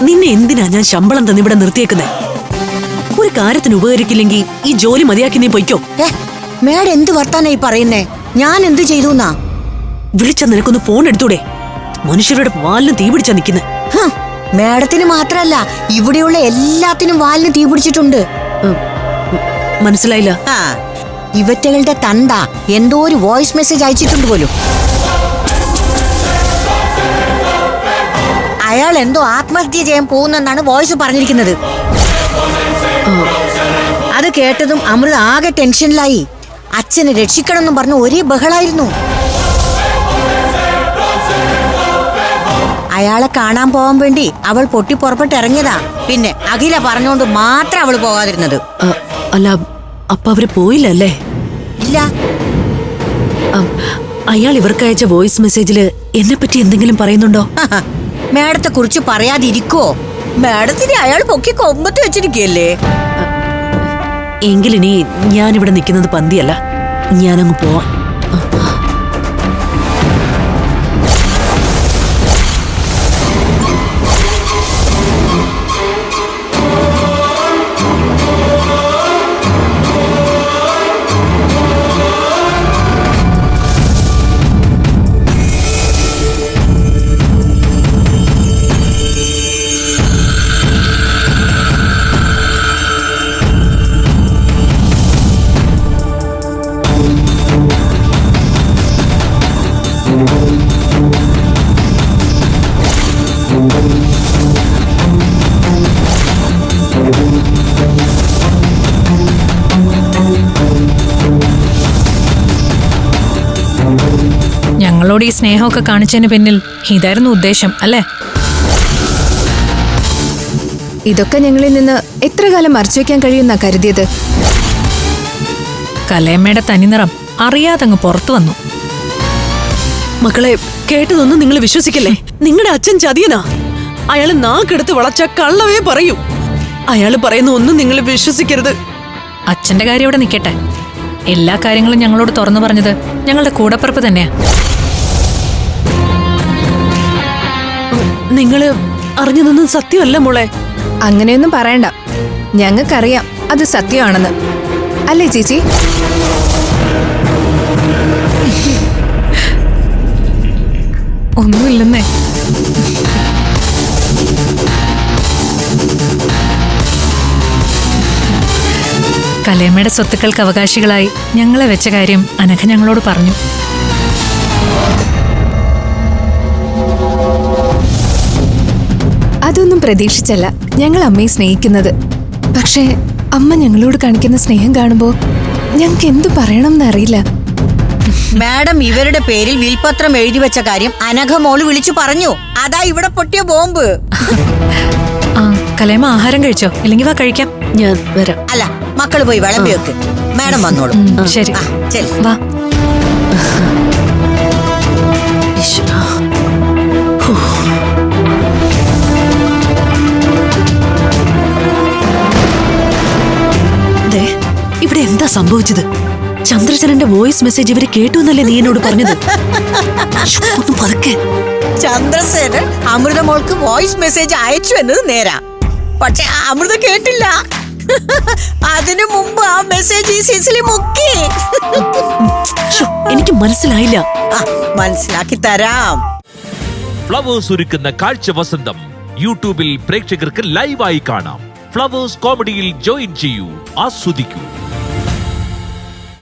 നിന്നെ എന്തിനാ ഞാൻ ശമ്പളം തന്നിവിടെ നിർത്തിയേക്കുന്നേ? ഒരു കാര്യത്തിന് ഉപകരിക്കില്ലെങ്കിൽ ഈ ജോലി മതിയാക്കി നീ പൊയ്ക്കോ. മേഡം എന്ത് വർത്താനായി പറയുന്നേ? ഞാൻ എന്ത് ചെയ്തു? വിളിച്ച നിനക്കൊന്ന് ഫോൺ എടുത്തൂടെ? മനുഷ്യരുടെ വാലിന് തീ പിടിച്ചാ നിക്കുന്നെ. മേഡത്തിന് മാത്രല്ല, ഇവിടെയുള്ള എല്ലാത്തിനും വാലിന് തീ പിടിച്ചിട്ടുണ്ട്. മനസ്സിലായില്ല. ഇവറ്റകളുടെ തന്ത എന്തോ ഒരു വോയിസ് മെസ്സേജ് അയച്ചിട്ടുണ്ട് പോലും. അയാൾ എന്തോ ആത്മഹത്യ ചെയ്യാൻ പോകുന്നെന്നാണ് വോയിസ് പറഞ്ഞിരിക്കുന്നത്. അത് കേട്ടതും അമൃത ആകെ ടെൻഷനിലായി. അച്ഛനെ രക്ഷിക്കണമെന്നും പറഞ്ഞ് ഒരേ ബഹളായിരുന്നു. അയാളെ കാണാൻ പോവാൻ വേണ്ടി അവൾ പൊട്ടി പുറപ്പെട്ട് ഇറങ്ങിയതാ. പിന്നെ അഖില പറഞ്ഞോണ്ട് മാത്രം അവള് പോകാതിരുന്നത്. അല്ല, അപ്പൊ അവര് പോയില്ലല്ലേ? ഇല്ല. അയാൾ ഇവർക്ക് അയച്ച വോയിസ് മെസ്സേജില് എന്നെ പറ്റി എന്തെങ്കിലും പറയുന്നുണ്ടോ? മേഡത്തെ കുറിച്ച് പറയാതിരിക്കോ? മേഡത്തിന് അയാൾ പൊക്കി കൊമ്പത്ത് വെച്ചിരിക്കല്ലേ. എങ്കിലിനി ഞാനിവിടെ നിൽക്കുന്നത് പന്തിയല്ല, ഞാനങ്ങ് പോവാം. ഞങ്ങളോട് ഈ സ്നേഹമൊക്കെ കാണിച്ചതിന് പിന്നിൽ ഇതായിരുന്നു ഉദ്ദേശം അല്ലേ? ഇതൊക്കെ ഞങ്ങളിൽ നിന്ന് എത്ര കാലം മറച്ചുവെക്കാൻ കഴിയുന്ന കരുതിയത്? കലയമ്മയുടെ തനിനിറം അറിയാതങ്ങ് പുറത്തു വന്നു. മക്കളെ, കേട്ടതൊന്നും നിങ്ങൾ വിശ്വസിക്കല്ലേ. നിങ്ങളുടെ അച്ഛൻ ചതിയനാ. അയാള് നാക്കെടുത്ത് വളച്ച കള്ളവേ പറയൂ. അയാള് പറയുന്ന ഒന്നും നിങ്ങൾ വിശ്വസിക്കരുത്. അച്ഛന്റെ കാര്യം ഇവിടെ നിൽക്കട്ടെ, എല്ലാ കാര്യങ്ങളും ഞങ്ങളോട് തുറന്നു പറഞ്ഞത് ഞങ്ങളുടെ കൂടപ്പിറപ്പ് തന്നെയാ. നിങ്ങള് അറിഞ്ഞതൊന്നും സത്യമല്ല മോളെ. അങ്ങനെയൊന്നും പറയണ്ട, ഞങ്ങൾക്കറിയാം അത് സത്യമാണെന്ന്. അല്ലേ ചേച്ചി? ഒന്നുമില്ലെന്നേ. കലയമ്മയുടെ സ്വത്തുക്കൾക്ക് അവകാശികളായി ഞങ്ങളെ വെച്ച കാര്യം അനഘ ഞങ്ങളോട് പറഞ്ഞു. അതൊന്നും പ്രതീക്ഷിച്ചല്ല ഞങ്ങൾ അമ്മയെ സ്നേഹിക്കുന്നത്. പക്ഷേ അമ്മ ഞങ്ങളോട് കാണിക്കുന്ന സ്നേഹം കാണുമ്പോ ഞങ്ങൾക്ക് എന്തു പറയണം എന്നറിയില്ല. മാഡം ഇവരുടെ പേരിൽ വിൽപത്രം എഴുതി വെച്ച കാര്യം അനഘ മോള് വിളിച്ചു പറഞ്ഞു. അതാ ഇവിടെ പൊട്ടിയ ബോംബ്. ആ, കലയമ്മ ആഹാരം കഴിച്ചോ? ഇല്ലെങ്കിൽ വാ കഴിക്കാം. ഞാൻ വരാം. അല്ല, മക്കള് പോയി വിളമ്പി വെക്ക്. മാഡം വന്നോളൂ. ശരി, വാ. ഇവിടെ എന്താ സംഭവിച്ചത്? ചന്ദ്രചരന്റെ വോയിസ് മെസ്സേജ് ഇവര് കേട്ടു എന്നല്ലേ നീ എന്നോട് പറഞ്ഞത്? പതുക്കെ. ചന്ദ്രസേനൻ അമൃത മോൾക്ക് വോയിസ് മെസ്സേജ് അയച്ചു എന്നത് നേരാ. പക്ഷെ അമൃത കേട്ടില്ല. അതിനു മുമ്പ് ആ മെസ്സേജ് ഈ സിസിലി മുക്കി. എനിക്ക് മനസ്സിലായില്ല. മനസ്സിലാക്കി തരാം. ഫ്ലവേഴ്സ് ഒരുക്കുന്ന കാഴ്ച വസന്തം യൂട്യൂബിൽ പ്രേക്ഷകർക്ക് ലൈവായി കാണാം. ഫ്ലവേഴ്സ് കോമഡിയിൽ ജോയിൻ ചെയ്യൂ, ആസ്വദിക്കൂ.